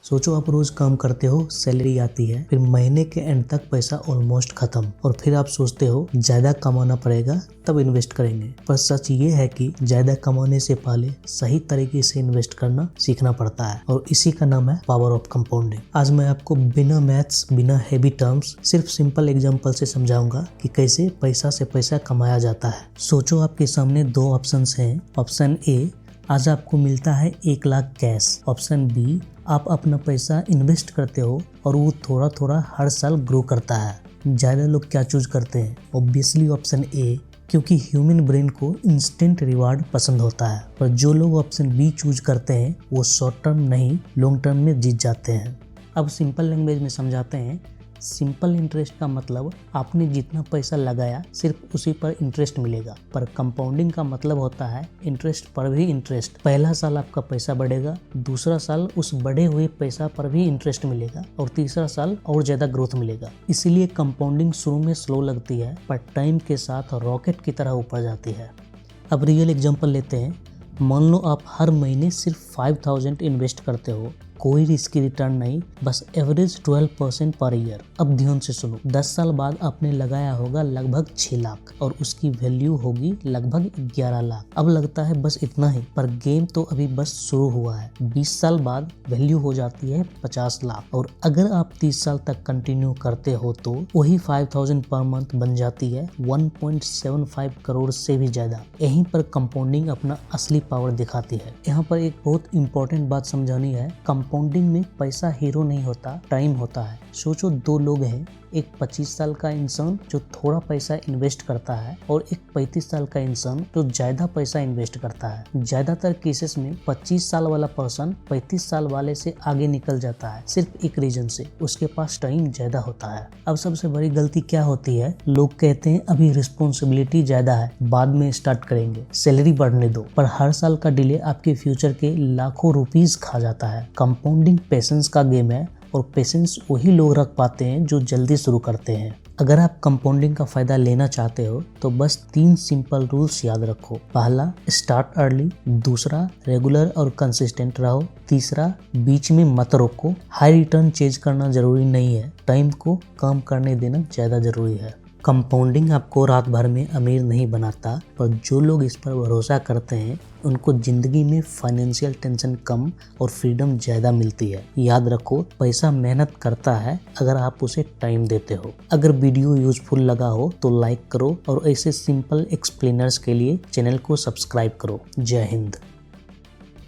सोचो आप रोज काम करते हो, सैलरी आती है, फिर महीने के एंड तक पैसा ऑलमोस्ट खत्म और फिर आप सोचते हो ज्यादा कमाना पड़ेगा तब इन्वेस्ट करेंगे। पर सच ये है कि ज्यादा कमाने से पहले सही तरीके से इन्वेस्ट करना सीखना पड़ता है और इसी का नाम है पावर ऑफ कंपाउंडिंग। आज मैं आपको बिना मैथ्स, बिना हेवी टर्म्स, सिर्फ सिंपल एग्जांपल से समझाऊंगा कि कैसे पैसा से पैसा कमाया जाता है। सोचो आपके सामने दो ऑप्शंस हैं। ऑप्शन ए, आज आपको मिलता है 1 लाख कैश। ऑप्शन बी, आप अपना पैसा इन्वेस्ट करते हो और वो थोड़ा थोड़ा हर साल ग्रो करता है। ज़्यादा लोग क्या चूज करते हैं? ऑब्वियसली ऑप्शन ए, क्योंकि ह्यूमन ब्रेन को इंस्टेंट रिवार्ड पसंद होता है। पर जो लोग ऑप्शन बी चूज करते हैं वो शॉर्ट टर्म नहीं, लॉन्ग टर्म में जीत जाते हैं। अब सिंपल लैंग्वेज में समझाते हैं। सिंपल इंटरेस्ट का मतलब आपने जितना पैसा लगाया सिर्फ उसी पर इंटरेस्ट मिलेगा। पर कंपाउंडिंग का मतलब होता है इंटरेस्ट पर भी इंटरेस्ट। पहला साल आपका पैसा बढ़ेगा, दूसरा साल उस बढ़े हुए पैसा पर भी इंटरेस्ट मिलेगा और तीसरा साल और ज़्यादा ग्रोथ मिलेगा। इसीलिए कंपाउंडिंग शुरू में स्लो लगती है पर टाइम के साथ रॉकेट की तरह ऊपर जाती है। अब रियल एग्जाम्पल लेते हैं। मान लो आप हर महीने सिर्फ 5000 इन्वेस्ट करते हो, कोई रिस्की रिटर्न नहीं, बस एवरेज 12% पर ईयर। अब ध्यान से सुनो, 10 साल बाद आपने लगाया होगा लगभग 6 लाख और उसकी वैल्यू होगी लगभग 11 लाख। अब लगता है बस इतना ही, पर गेम तो अभी बस शुरू हुआ है। 20 साल बाद वैल्यू हो जाती है 50 लाख और अगर आप 30 साल तक कंटिन्यू करते हो तो वही 5000 पर मंथ बन जाती है 1.75 करोड़ से भी ज्यादा। यहीं पर कंपाउंडिंग अपना असली पावर दिखाती है। यहाँ पर एक बहुत इंपॉर्टेंट बात समझानी है। कंपाउंडिंग में पैसा हीरो नहीं होता, टाइम होता है। सोचो दो लोग हैं, एक 25 साल का इंसान जो थोड़ा पैसा इन्वेस्ट करता है और एक 35 साल का इंसान जो ज्यादा पैसा इन्वेस्ट करता है। ज्यादातर केसेस में 25 साल वाला पर्सन 35 साल वाले से आगे निकल जाता है, सिर्फ एक रीजन से, उसके पास टाइम ज्यादा होता है। अब सबसे बड़ी गलती क्या होती है? लोग कहते हैं अभी रिस्पॉन्सिबिलिटी ज्यादा है, बाद में स्टार्ट करेंगे, सैलरी बढ़ने दो। पर हर साल का डिले आपके फ्यूचर के लाखों रुपीज खा जाता है। कंपाउंडिंग पेशेंस का गेम है और पेशेंस वही लोग रख पाते हैं जो जल्दी शुरू करते हैं। अगर आप कंपाउंडिंग का फायदा लेना चाहते हो तो बस 3 सिंपल रूल्स याद रखो। पहला, स्टार्ट अर्ली। दूसरा, रेगुलर और कंसिस्टेंट रहो। तीसरा, बीच में मत रोको। हाई रिटर्न चेज करना जरूरी नहीं है, टाइम को काम करने देना ज्यादा जरूरी है। कंपाउंडिंग आपको रात भर में अमीर नहीं बनाता, पर जो लोग इस पर भरोसा करते हैं उनको जिंदगी में फाइनेंशियल टेंशन कम और फ्रीडम ज़्यादा मिलती है। याद रखो, पैसा मेहनत करता है अगर आप उसे टाइम देते हो। अगर वीडियो यूजफुल लगा हो तो लाइक करो और ऐसे सिंपल एक्सप्लेनर्स के लिए चैनल को सब्सक्राइब करो। जय हिंद।